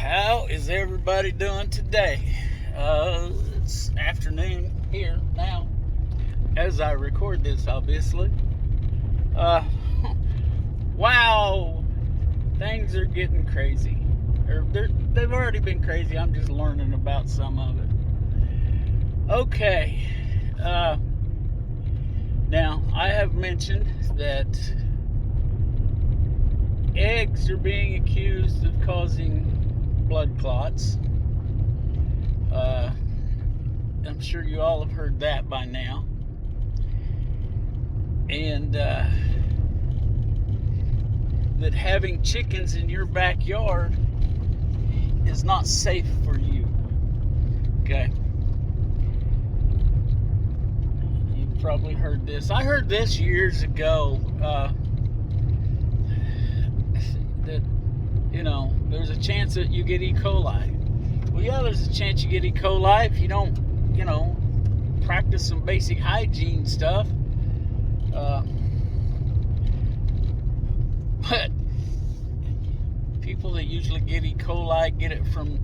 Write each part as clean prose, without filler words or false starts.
How is everybody doing today? It's afternoon here now, as I record this, obviously. Uh, wow, things are getting crazy. They've already been crazy. I'm just learning about some of it. Okay. Now, I have mentioned that eggs are being accused of causing blood clots. I'm sure you all have heard that by now. And that having chickens in your backyard is not safe for you. Okay. You've probably heard this. I heard this years ago. That, there's a chance that you get E. coli. Well, yeah, there's a chance you get E. coli if you don't, practice some basic hygiene stuff. But people that usually get E. coli get it from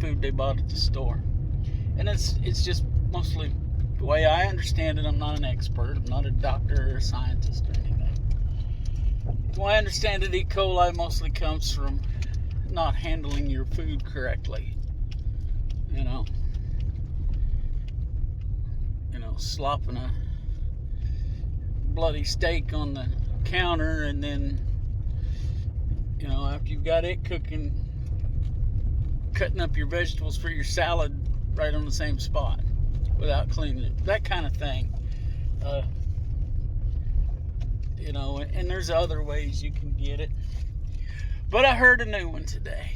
food they bought at the store. And it's just mostly the way I understand it. I'm not an expert. I'm not a doctor or a scientist or anything. The way I understand it, E. coli mostly comes from not handling your food correctly. Slopping a bloody steak on the counter, and then, after you've got it cooking, cutting up your vegetables for your salad right on the same spot without cleaning it. That kind of thing. And there's other ways you can get it. But I heard a new one today.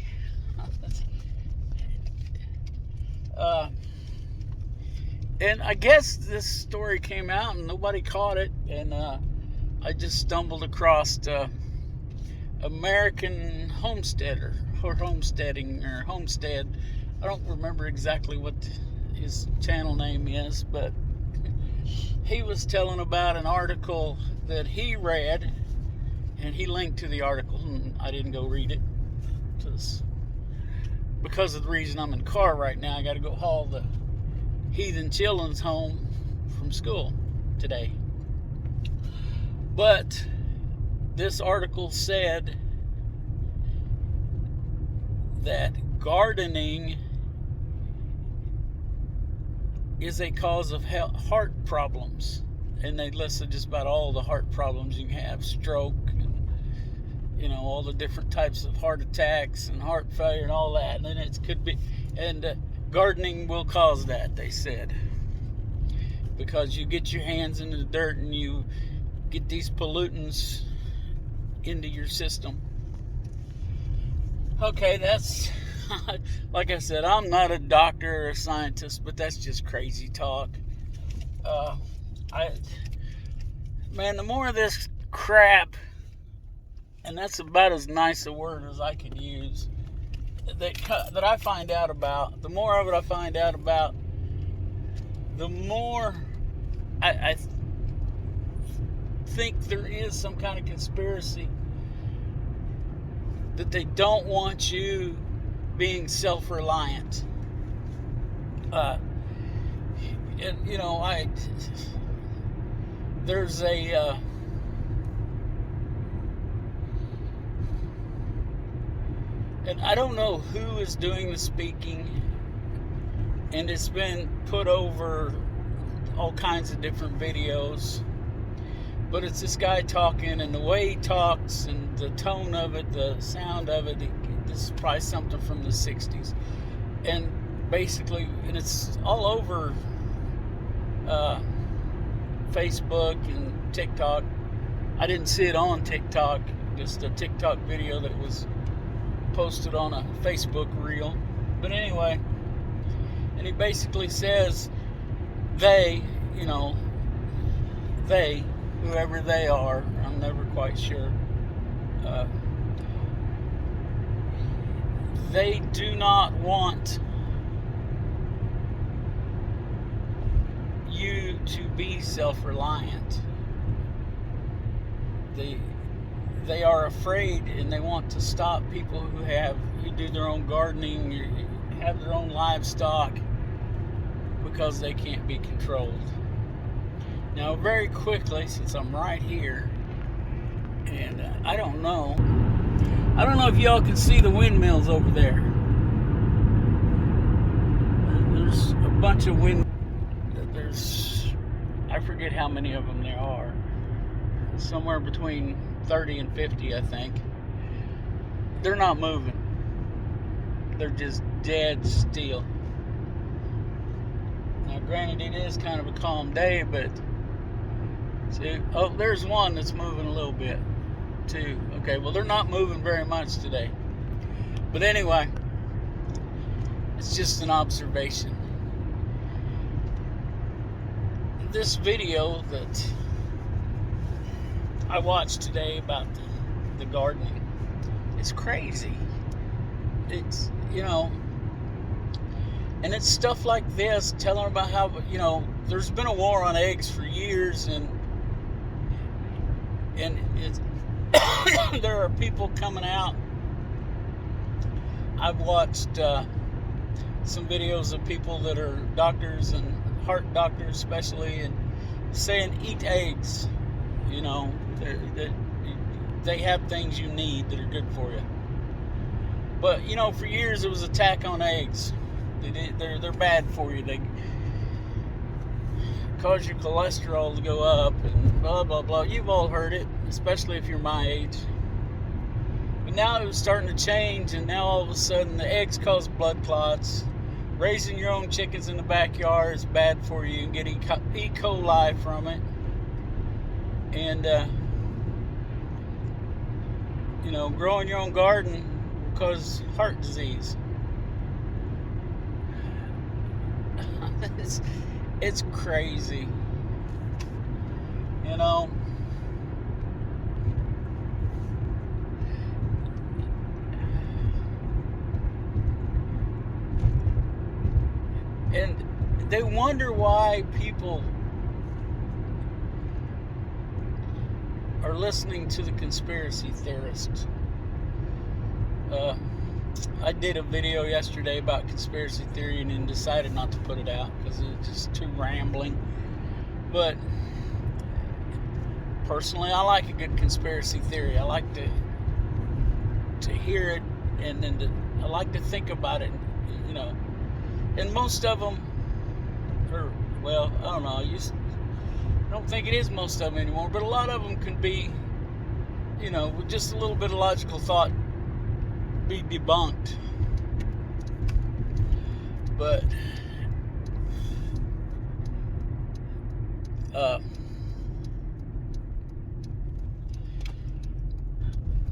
And I guess this story came out and nobody caught it. And I just stumbled across American Homesteader or Homesteading or Homestead. I don't remember exactly what his channel name is, but he was telling about an article that he read, and he linked to the article, and I didn't go read it because of the reason I'm in the car right now. I got to go haul the heathen children's home from school today. But this article said that gardening is a cause of heart problems, and they listed just about all the heart problems you can have: stroke, and all the different types of heart attacks and heart failure and all that. And then it could be, and gardening will cause that, they said, because you get your hands into the dirt and you get these pollutants into your system. Okay, that's like I said, I'm not a doctor or a scientist, but that's just crazy talk. The more of this crap, and that's about as nice a word as I could use, that I find out about, the more of it I find out about, the more I think there is some kind of conspiracy that they don't want you being self-reliant. There's a and I don't know who is doing the speaking, and it's been put over all kinds of different videos, but it's this guy talking, and the way he talks and the tone of it, the sound of it, this is probably something from the 60s. And basically, and it's all over Facebook and TikTok. I didn't see it on TikTok, just a TikTok video that was posted on a Facebook reel. But anyway, and he basically says they, whoever they are, I'm never quite sure, they do not want you to be self-reliant. they are afraid, and they want to stop people who do their own gardening, have their own livestock, because they can't be controlled. Now, very quickly, since I'm right here, and I don't know if y'all can see the windmills over there. There's a bunch of I forget how many of them there are. Somewhere between 30 and 50, I think. They're not moving. They're just dead still. Now, granted, it is kind of a calm day, but see, oh, there's one that's moving a little bit, too. Okay, well, they're not moving very much today. But anyway, it's just an observation. This video that I watched today about the gardening, it's crazy. It's, and it's stuff like this, telling about how, there's been a war on eggs for years, and it's there are people coming out. I've watched some videos of people that are doctors and heart doctors especially, and saying eat eggs. They have things you need that are good for you. But for years it was attack on eggs. They're bad for you. They cause your cholesterol to go up and blah blah blah. You've all heard it, especially if you're my age. But now it was starting to change, and now all of a sudden the eggs cause blood clots. Raising your own chickens in the backyard is bad for you. You can get E. coli from it. And, growing your own garden will cause heart disease. It's crazy. And they wonder why people are listening to the conspiracy theorists. I did a video yesterday about conspiracy theory and then decided not to put it out because it's just too rambling. But personally, I like a good conspiracy theory. I like to hear it, and then I like to think about it, And most of them, I don't know, I don't think it is most of them anymore, but a lot of them can be, with just a little bit of logical thought, be debunked. But, like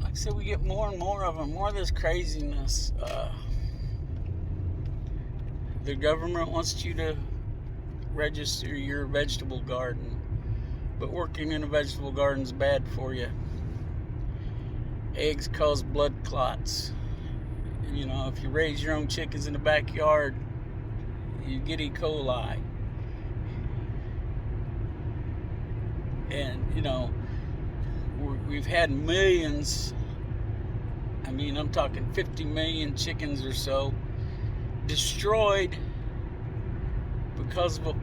I said, we get more and more of them, more of this craziness. The government wants you to register your vegetable garden, but working in a vegetable garden is bad for you. Eggs cause blood clots. If you raise your own chickens in the backyard, you get E. coli. And, we've had millions, I'm talking 50 million chickens or so, destroyed because of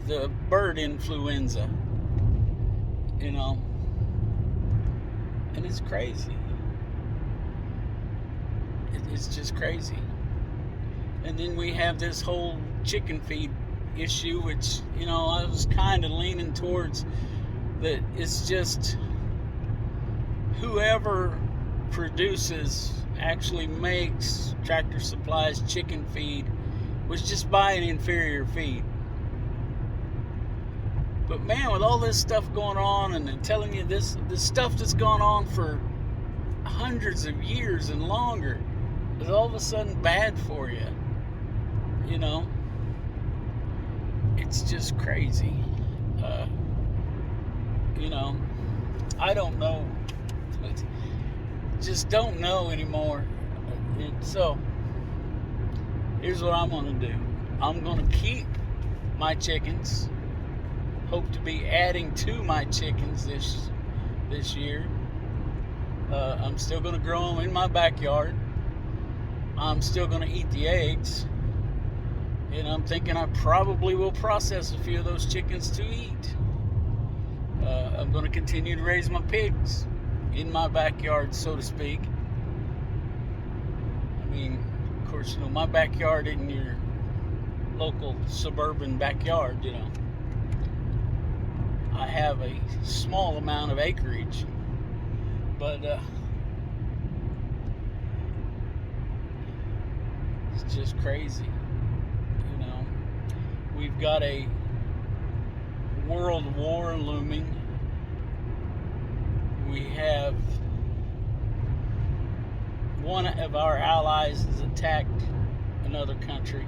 the bird influenza, and it's crazy. It's just crazy. And then we have this whole chicken feed issue, which, I was kind of leaning towards that. It's just whoever actually makes Tractor Supply's chicken feed was just buying inferior feed. But man, with all this stuff going on, and they're telling you this stuff that's gone on for hundreds of years and longer is all of a sudden bad for you. It's just crazy. I don't know. Just don't know anymore. So, here's what I'm going to do. I'm going to keep my chickens. Hope to be adding to my chickens this year. I'm still going to grow them in my backyard. I'm still going to eat the eggs. And I'm thinking I probably will process a few of those chickens to eat. I'm going to continue to raise my pigs in my backyard, so to speak. I mean, of course, you know, my backyard isn't your local suburban backyard, you know. I have a small amount of acreage, but it's just crazy, you know. We've got a world war looming. We have one of our allies has attacked another country.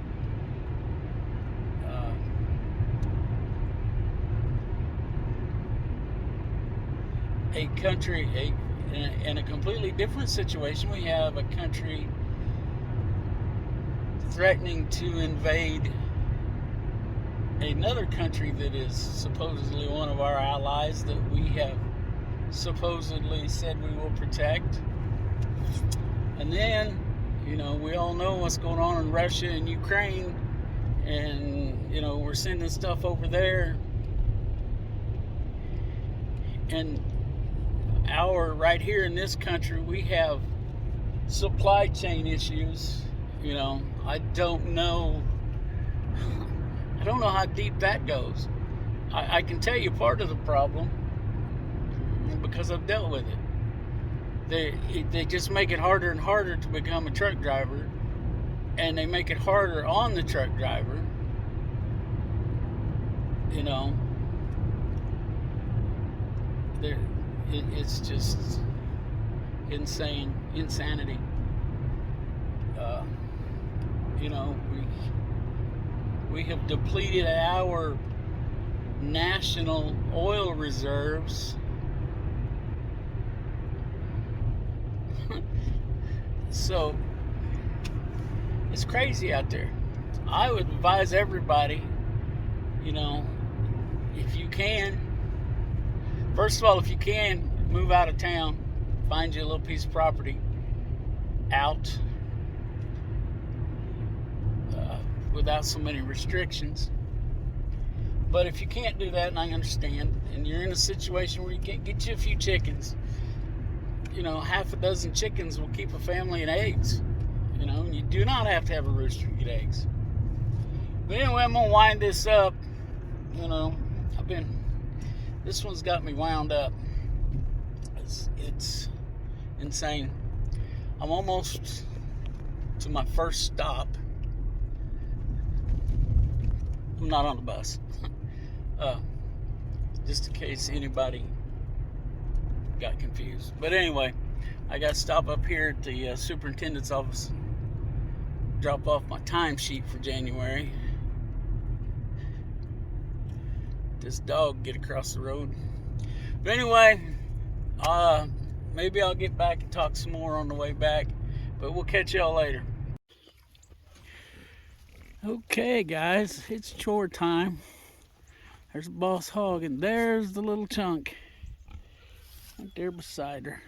In a completely different situation, we have a country threatening to invade another country that is supposedly one of our allies that we have supposedly said we will protect. And then, you know, we all know what's going on in Russia and Ukraine, and, you know, we're sending stuff over there. And right here in this country, we have supply chain issues. You know, I don't know how deep that goes. I can tell you part of the problem because I've dealt with it. They just make it harder and harder to become a truck driver, and they make it harder on the truck driver. You know, it's just insanity. You know, we have depleted our national oil reserves. So it's crazy out there. I would advise everybody, you know, if you can, first of all, if you can, move out of town, find you a little piece of property out without so many restrictions. But if you can't do that, and I understand, and you're in a situation where you can't get you a few chickens, you know, half a dozen chickens will keep a family in eggs. You know, and you do not have to have a rooster to get eggs. But anyway, I'm gonna wind this up. You know, this one's got me wound up. It's insane. I'm almost to my first stop. I'm not on the bus. Just in case anybody got confused. But anyway, I got to stop up here at the superintendent's office, drop off my timesheet for January. This dog get across the road. But anyway, maybe I'll get back and talk some more on the way back. But we'll catch y'all later. Okay, guys, it's chore time. There's the boss hog, and there's the little chunk right there beside her.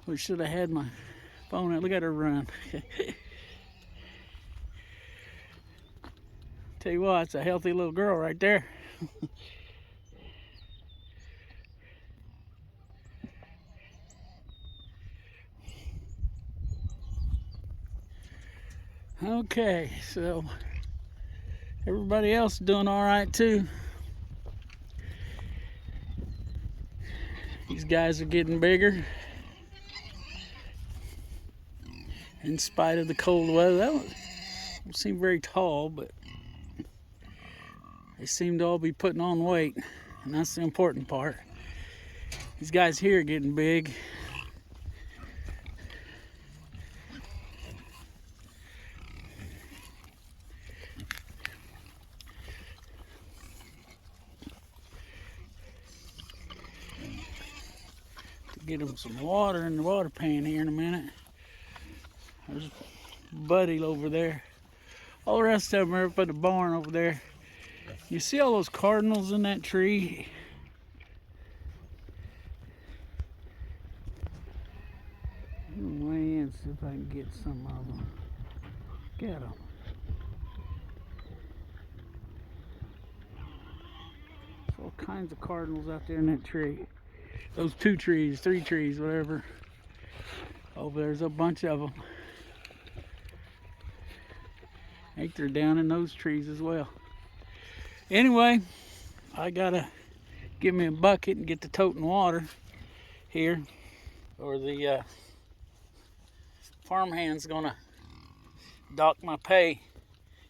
We should have had my phone out. Look at her run. Tell you what, it's a healthy little girl right there. Okay, so everybody else doing all right too. These guys are getting bigger in spite of the cold weather. That one don't seem very tall, but they seem to all be putting on weight, and that's the important part. These guys here are getting big. Get them some water in the water pan here in a minute. There's Buddy over there. All the rest of them are up at the barn over there. You see all those cardinals in that tree? Way in, see if I can get some of them. Get them. There's all kinds of cardinals out there in that tree. Those 2 trees, 3 trees, whatever. Oh, there's a bunch of them. I think they're down in those trees as well. Anyway, I gotta get me a bucket and get the toting water here, or the farmhand's gonna dock my pay.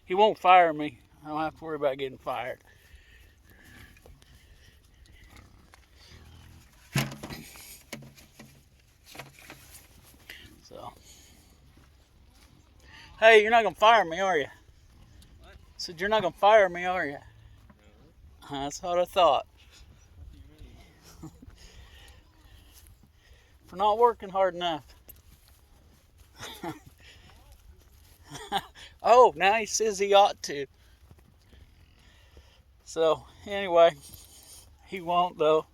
He won't fire me. I don't have to worry about getting fired. So, hey, you're not gonna fire me, are you? What? I said, you're not gonna fire me, are you? No. That's what I thought. For not working hard enough. Oh, now he says he ought to. So, anyway, he won't though.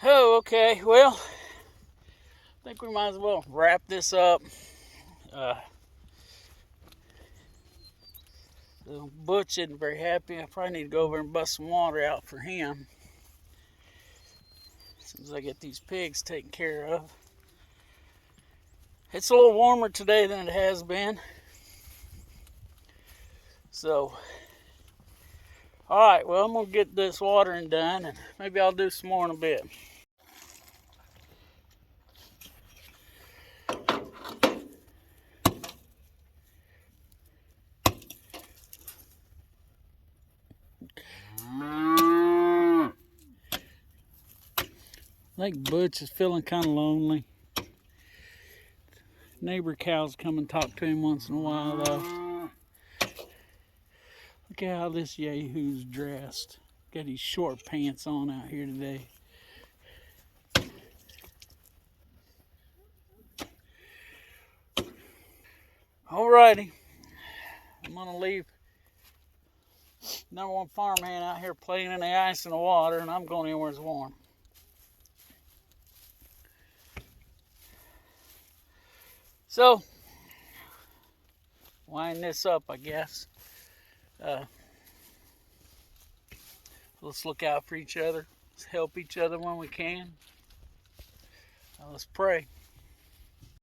Oh, okay. Well, I think we might as well wrap this up. Butch isn't very happy. I probably need to go over and bust some water out for him. As soon as I get these pigs taken care of. It's a little warmer today than it has been. So, alright, well, I'm going to get this watering done, and maybe I'll do some more in a bit. I think Butch is feeling kind of lonely. Neighbor cows come and talk to him once in a while, though. Look at how this yahoo's dressed. Got his short pants on out here today. Alrighty. I'm gonna leave number 1 farmhand out here playing in the ice and the water, and I'm going anywhere it's warm. So, wind this up, I guess. Let's look out for each other. Let's help each other when we can. Let's pray.